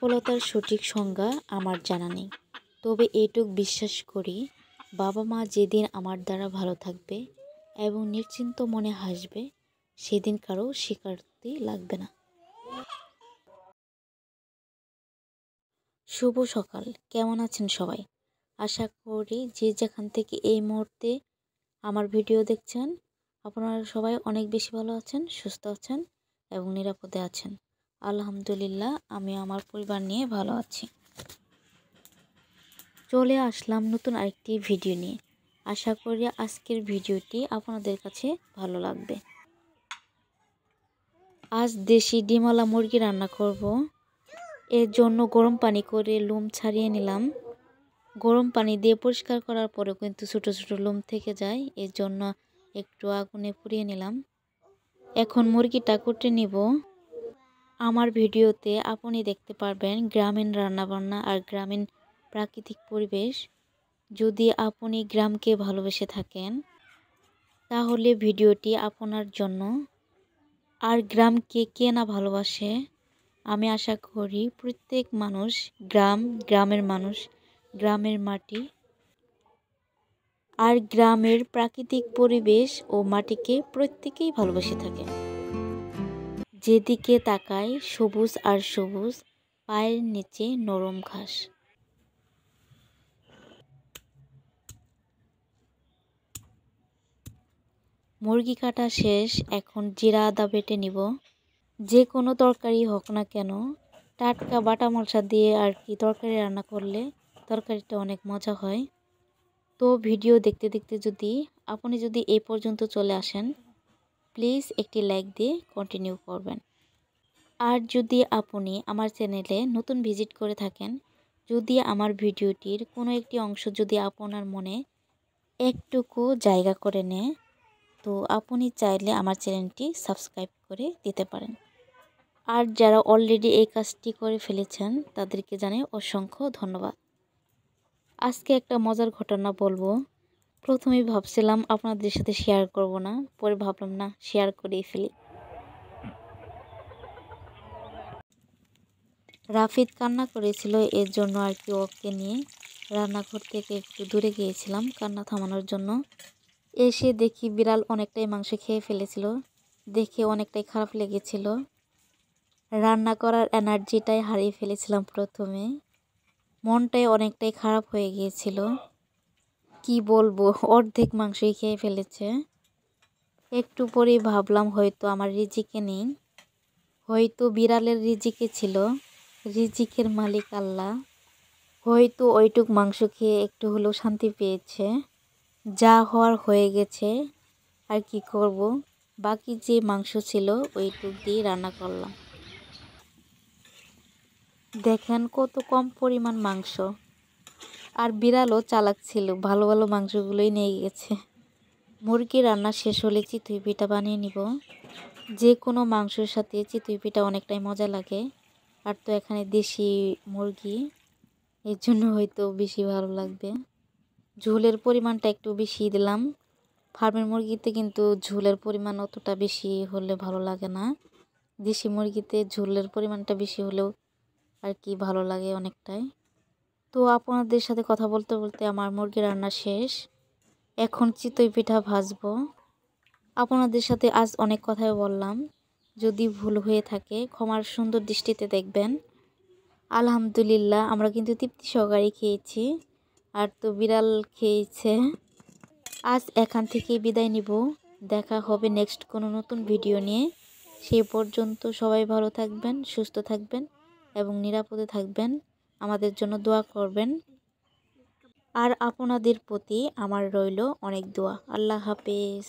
সফলতার সঠিক সংজ্ঞা আমার জানা নেই, তবে এইটুক বিশ্বাস করি, বাবা মা যেদিন আমার দ্বারা ভালো থাকবে এবং নিশ্চিন্ত মনে হাসবে, সেদিন কারো স্বীকারোক্তি লাগবে না। শুভ সকাল, কেমন আছেন সবাই? আশা করি যে যেখান থেকে এই মুহূর্তে আমার ভিডিও দেখছেন, আপনারা সবাই অনেক বেশি ভালো আছেন, সুস্থ আছেন এবং নিরাপদে আছেন। আলহামদুলিল্লাহ, আমি আমার পরিবার নিয়ে ভালো আছি। চলে আসলাম নতুন আরেকটি ভিডিও নিয়ে। আশা করি আজকের ভিডিওটি আপনাদের কাছে ভালো লাগবে। আজ দেশি ডিমওয়ালা মুরগি রান্না করব। এর জন্য গরম পানি করে লোম ছাড়িয়ে নিলাম। গরম পানি দিয়ে পরিষ্কার করার পরেও কিন্তু ছোটো ছোটো লোম থেকে যায়, এর জন্য একটু আগুনে পুড়িয়ে নিলাম। এখন মুরগিটা কুটে নিব। আমার ভিডিওতে আপনি দেখতে পারবেন গ্রামীণ রান্নাবান্না আর গ্রামীণ প্রাকৃতিক পরিবেশ। যদি আপনি গ্রামকে ভালোবেসে থাকেন তাহলে ভিডিওটি আপনার জন্য। আর গ্রামকে কে না ভালোবাসে? আমি আশা করি প্রত্যেক মানুষ গ্রামের মানুষ, গ্রামের মাটি আর গ্রামের প্রাকৃতিক পরিবেশ ও মাটিকে প্রত্যেকেই ভালোবেসে থাকে। যেদিকে তাকায় সবুজ আর সবুজ, পায়ের নিচে নরম ঘাস। মুরগি কাটা শেষ, এখন জিরা আদা বেটে নিব। যে কোনো তরকারি হোক না কেন, টাটকা বাটা মশলা দিয়ে আর কি তরকারি রান্না করলে তরকারিটা অনেক মজা হয়। তো ভিডিও দেখতে দেখতে আপনি যদি এই পর্যন্ত চলে আসেন, প্লিজ একটি লাইক দিয়ে কন্টিনিউ করবেন। আর যদি আপনি আমার চ্যানেলে নতুন ভিজিট করে থাকেন, যদি আমার ভিডিওটির কোনো একটি অংশ যদি আপনার মনে একটুকু জায়গা করে নেয়, তো আপনি চাইলে আমার চ্যানেলটি সাবস্ক্রাইব করে দিতে পারেন। আর যারা অলরেডি এই কাজটি করে ফেলেছেন তাদেরকে জানাই অসংখ্য ধন্যবাদ। আজকে একটা মজার ঘটনা বলবো। প্রথমেই ভাবছিলাম আপনাদের সাথে শেয়ার করব না, পরে ভাবলাম না, শেয়ার করেই ফেলি। রাফিদ কান্না করেছিল, এর জন্য আর কি ওকে নিয়ে রান্নাঘর থেকে একটু দূরে গিয়েছিলাম কান্না থামানোর জন্য। এসে দেখি বিড়াল অনেকটাই মাংস খেয়ে ফেলেছিল, দেখে অনেকটাই খারাপ লেগেছিল। রান্না করার এনার্জিটাই হারিয়ে ফেলেছিলাম প্রথমে, মনটাই অনেকটাই খারাপ হয়ে গিয়েছিল। কি বলবো, অর্ধেক মাংসই খেয়ে ফেলেছে। একটু পরেই ভাবলাম হয়তো আমার রিজিকে নেই, হয়তো বিড়ালের রিজিকে ছিল, রিজিকের মালিক আল্লাহ। হয়তো ওইটুক মাংস খেয়ে একটু হলেও শান্তি পেয়েছে। যা হওয়ার হয়ে গেছে, আর কি করব। বাকি যে মাংস ছিল ওইটুক দিয়ে রান্না করলাম। দেখেন কত কম পরিমাণ মাংস। আর বিড়ালও চালাক ছিল, ভালো ভালো মাংসগুলোই নিয়ে গেছে। মুরগি রান্না শেষ হলে চিতই পিঠা বানিয়ে নিব। যে কোনো মাংসের সাথে চিতই পিঠা অনেকটাই মজা লাগে। আর তো এখানে দেশি মুরগি, এর জন্য হয়তো বেশি ভালো লাগবে। ঝোলের পরিমাণটা একটু বেশি দিলাম। ফার্মের মুরগিতে কিন্তু ঝোলের পরিমাণ অতটা বেশি হলে ভালো লাগে না। দেশি মুরগিতে ঝোলের পরিমাণটা বেশি হলেও আর কি ভালো লাগে অনেকটাই। তো আপনাদের সাথে কথা বলতে বলতে আমার মুরগি রান্না শেষ। এখন চিতই পিঠা ভাজবো। আপনাদের সাথে আজ অনেক কথাই বললাম, যদি ভুল হয়ে থাকে ক্ষমার সুন্দর দৃষ্টিতে দেখবেন। আলহামদুলিল্লাহ, আমরা কিন্তু তৃপ্তি সহকারে খেয়েছি, আর তো বিড়াল খেয়েছে। আজ এখান থেকে বিদায় নিব। দেখা হবে নেক্সট কোনো নতুন ভিডিও নিয়ে। সেই পর্যন্ত সবাই ভালো থাকবেন, সুস্থ থাকবেন এবং নিরাপদে থাকবেন। আমাদের জন্য দোয়া করবেন। আর আপনাদের প্রতি আমার রইল অনেক দোয়া। আল্লাহ হাফেজ।